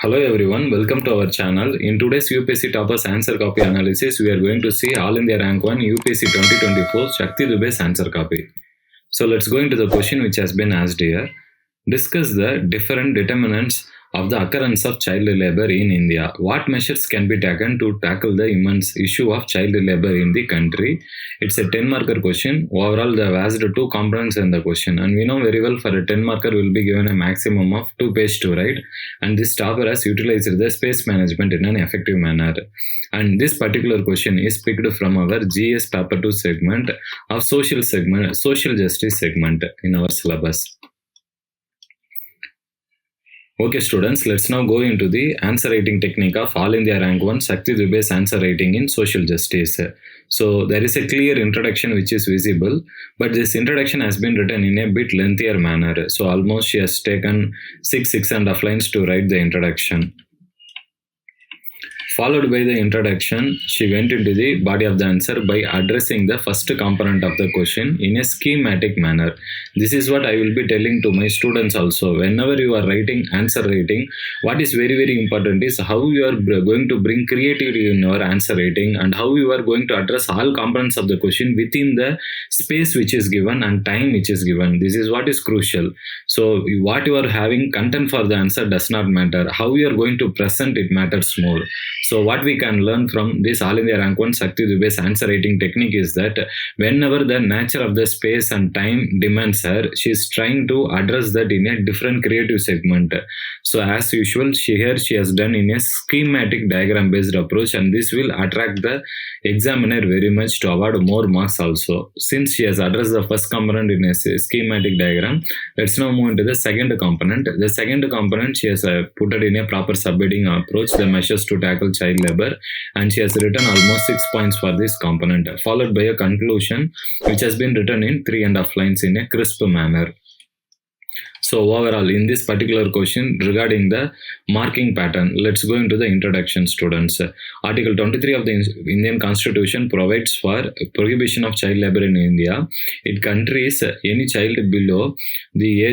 Hello everyone, welcome to our channel. In today's UPSC Toppers Answer Copy Analysis, we are going to see All India Rank 1 UPSC 2024 Shakti Dubey's Answer Copy. So let's go into the question which has been asked here. Discuss the different determinants of the occurrence of child labor in India. What measures can be taken to tackle the immense issue of child labor in the country? It's a 10-marker question. Overall, they have asked 2 components in the question. And we know very well for a 10-marker will be given a maximum of 2 pages to write. And this topper has utilized the space management in an effective manner. And this particular question is picked from our GS Paper 2 segment of Social Justice segment in our syllabus. Okay students, let's now go into the answer writing technique of All India Rank 1 Shakti Dubey's answer writing in Social Justice. So there is a clear introduction which is visible, but this introduction has been written in a bit lengthier manner. So almost she has taken 6.5 lines to write the introduction. Followed by the introduction, she went into the body of the answer by addressing the first component of the question in a schematic manner. This is what I will be telling to my students also. Whenever you are writing answer writing, what is very important is how you are going to bring creativity in your answer writing and how you are going to address all components of the question within the space which is given and time which is given. This is what is crucial. So what you are having content for the answer does not matter. How you are going to present it matters more. So what we can learn from this All India Rank 1 Shakti Dubey's answer writing technique is that whenever the nature of the space and time demands her, she is trying to address that in a different creative segment. So as usual, she has done in a schematic diagram based approach, and this will attract the examiner very much to award more marks also. Since she has addressed the first component in a schematic diagram, let's now move into the second component. The second component, she has put it in a proper subheading approach, the measures to tackle child labor, and she has written almost 6 points for this component, followed by a conclusion which has been written in 3.5 lines in a crisp manner. So overall, in this particular question regarding the marking pattern, let's go into the introduction, students. Article 23 of the Indian Constitution provides for prohibition of child labor in India. It considers any child below the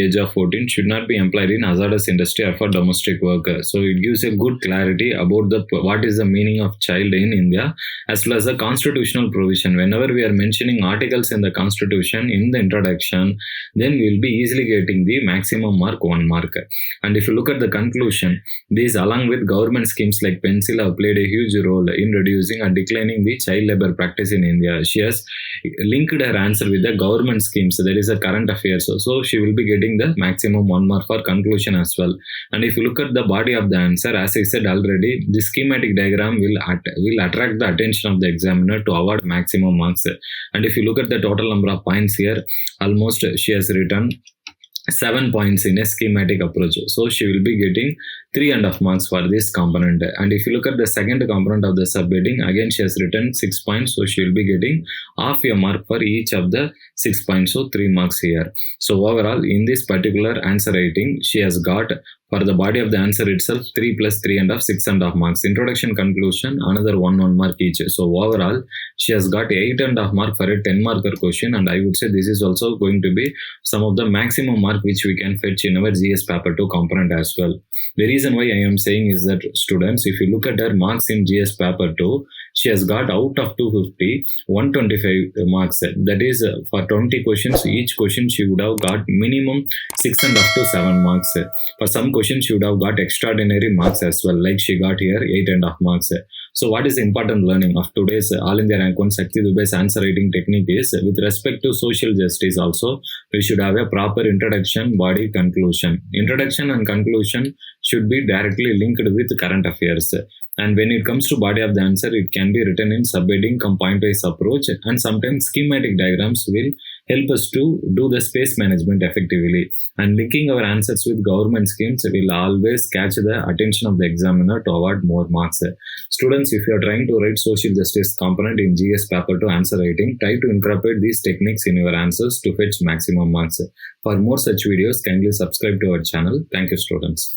age of 14 should not be employed in hazardous industry or for domestic work. So it gives a good clarity about what is the meaning of child in India, as well as the constitutional provision. Whenever we are mentioning articles in the Constitution in the introduction, then we will be easily getting the maximum mark 1 mark. And if you look at the conclusion, these along with government schemes like pencil have played a huge role in reducing and declining the child labor practice in India. She has linked her answer with the government schemes, that is a current affairs. So she will be getting the maximum 1 mark for conclusion as well. And if you look at the body of the answer, as I said already, the schematic diagram will attract the attention of the examiner to award maximum marks. And if you look at the total number of points here, almost she has written 7 points in a schematic approach. So she will be getting 3.5 marks for this component. And if you look at the second component of the subheading, again she has written 6 points. So she will be getting half a mark for each of the 6 points. So 3 marks here. So overall, in this particular answer writing, she has got for the body of the answer itself 3 plus 3.5, 6.5 marks. Introduction, conclusion, another 1 mark each. So overall, she has got 8.5 mark for a 10-marker question, and I would say this is also going to be some of the maximum mark which we can fetch in our GS Paper 2 component as well. The reason why I am saying is that, students, if you look at her marks in GS Paper 2, she has got out of 250, 125 marks. That is for 20 questions, each question she would have got minimum 6.5 to 7 marks. For some questions, she would have got extraordinary marks as well, like she got here 8.5 marks. So what is the important learning of today's All India Rank 1 Shakti Dubey's answer writing technique is, with respect to social justice also, we should have a proper introduction, body, conclusion. Introduction and conclusion should be directly linked with current affairs. And when it comes to body of the answer, it can be written in subheading, point-wise approach, and sometimes schematic diagrams will help us to do the space management effectively. And linking our answers with government schemes will always catch the attention of the examiner to award more marks. Students, if you are trying to write social justice component in GS Paper 2 answer writing, try to incorporate these techniques in your answers to fetch maximum marks. For more such videos, kindly subscribe to our channel. Thank you, students.